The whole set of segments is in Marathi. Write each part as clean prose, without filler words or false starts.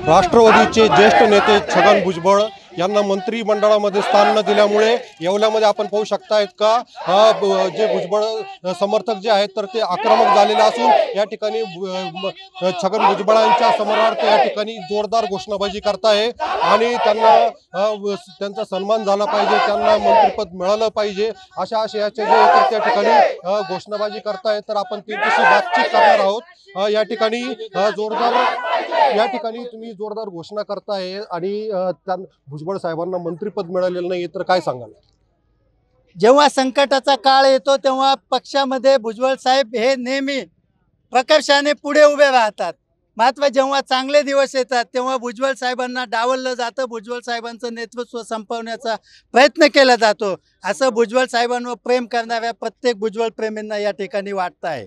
राष्ट्रवादीचे ज्येष्ठ नेते छगन भुजबळ यांना मंत्रिमंडळामध्ये स्थान न दिल्यामुळे येवल्यामध्ये आपण पाहू शकतायत का जे भुजबळ समर्थक जे आहेत तर ते आक्रमक झालेले असून या ठिकाणी छगन भुजबळांच्या समर्थनार्थ या ठिकाणी जोरदार घोषणाबाजी करताय आणि त्यांचा सन्मान झाला पाहिजे, त्यांना मंत्रिपद मिळालं पाहिजे अशा आशयाचे जे त्या ठिकाणी घोषणाबाजी करतायत। तर आपण त्यांच्याशी बातचीत करणार आहोत। या ठिकाणी तुम्ही जोरदार घोषणा करताय आणि भुजबळ साहेबांना मंत्रिपद मिळालेलं नाही तर काय सांगाल? जेव्हा संकटाचा काळ येतो तेव्हा पक्षामध्ये भुजबळ साहेब हे नेहमी प्रकर्षाने पुढे उभे राहतात, मात्र जेव्हा चांगले दिवस येतात तेव्हा भुजबळ साहेबांना डावललं जातं, भुजबळ साहेबांचं नेतृत्व संपवण्याचा प्रयत्न केला जातो असं भुजबळ साहेबांवर प्रेम करणाऱ्या प्रत्येक भुजबळ प्रेमींना या ठिकाणी वाटतं आहे।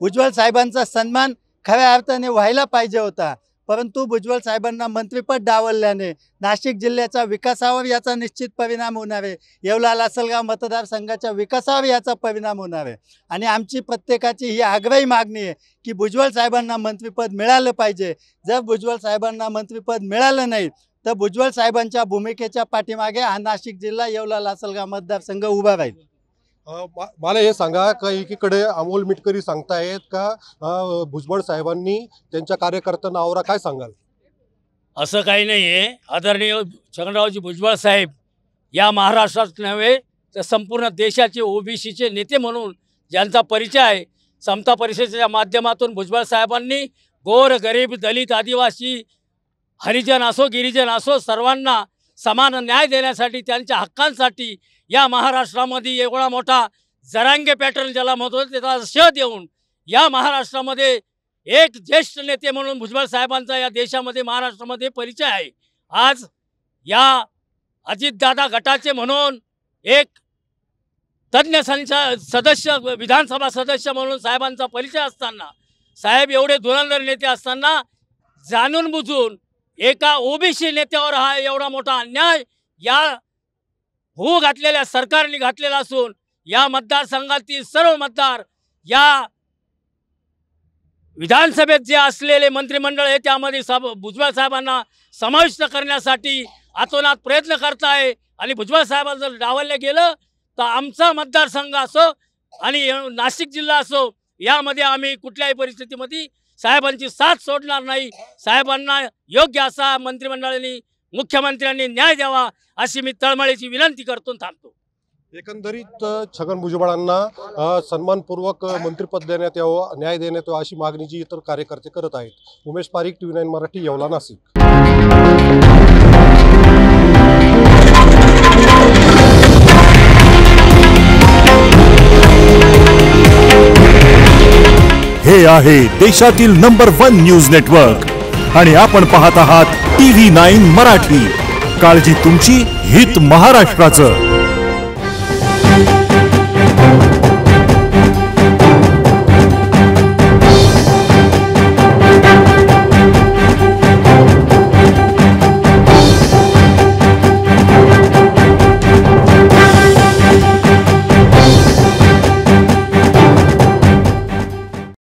भुजबळ साहेबांचा सन्मान खऱ्या अर्थाने व्हायला पाहिजे होता, परंतु भुजबळ साहेबांना मंत्रिपद डावलल्याने नाशिक जिल्ह्याच्या विकासावर याचा निश्चित परिणाम होणार आहे, येवला लासलगाव मतदारसंघाच्या विकासावर याचा परिणाम होणार आहे आणि आमची प्रत्येकाची ही आग्रही मागणी आहे की भुजबळ साहेबांना मंत्रिपद मिळालं पाहिजे। जर भुजबळ साहेबांना मंत्रिपद मिळालं नाही तर भुजबळ साहेबांच्या भूमिकेच्या पाठीमागे हा नाशिक जिल्हा येवला लासलगाव मतदारसंघ उभा राहील। मला हे सांगा का एकीकडे अमोल मिटकरी सांगतायत का भुजबळ साहेबांनी त्यांच्या कार्यकर्त्यांना आवरा, काय सांगाल? असं काही नाही आहे। आदरणीय छगनरावजी भुजबळ साहेब या महाराष्ट्रात नव्हे तर संपूर्ण देशाचे ओबीसीचे नेते म्हणून ज्यांचा परिचय आहे, समता परिषदेच्या माध्यमातून भुजबळ साहेबांनी गोर गरीब दलित आदिवासी हरिजन असो गिरिजन असो सर्वांना समान न्याय देण्यासाठी त्यांच्या हक्कांसाठी या महाराष्ट्रामध्ये एवढा मोठा जरांगे पॅटर्न ज्याला म्हणतो त्याचा शोध देऊन या महाराष्ट्रामध्ये एक ज्येष्ठ नेते म्हणून भुजबळ साहेबांचा या देशामध्ये महाराष्ट्रामध्ये परिचय आहे। आज या अजितदादा गटाचे म्हणून एक तज्ञ सदस्य विधानसभा सदस्य म्हणून साहेबांचा परिचय असताना, साहेब एवढे धुरंधर नेते असताना जाणून बुजून एका ओबीसी नेत्यावर हा एवढा मोठा अन्याय या होऊ घातलेल्या सरकारने घातलेला असून या मतदारसंघातील सर्व मतदार या विधानसभेत जे असलेले मंत्रिमंडळ आहे त्यामध्ये भुजबळ साहेबांना समाविष्ट करण्यासाठी आतोनात प्रयत्न करत आहे आणि भुजबळ साहेबांना जर डावललं गेलं तर आमचा मतदारसंघ असो आणि नाशिक जिल्हा असो यामध्ये आम्ही कुठल्याही परिस्थितीमध्ये साहेबांची साथ सोडणार नाही। साहेबांना योग्य असा मंत्रिमंडळाने मुख्यमंत्र्यांनी न्याय द्यावा अशी मी तळमळीची विनंती करतो थांबतो। एकंदरीत छगन भुजबळांना सन्मानपूर्वक मंत्रिपद देण्यात यावं, न्याय देण्यात यावं अशी मागणी जी इतर कार्यकर्ते करत आहेत। उमेश पारीख, TV9 मराठी, येवला, नाशिक। हे आहे देशातील नंबर 1 न्यूज नेटवर्क आणि आपण पाहत आहात TV9 मराठी। काळजी तुमची, हित महाराष्ट्राचं।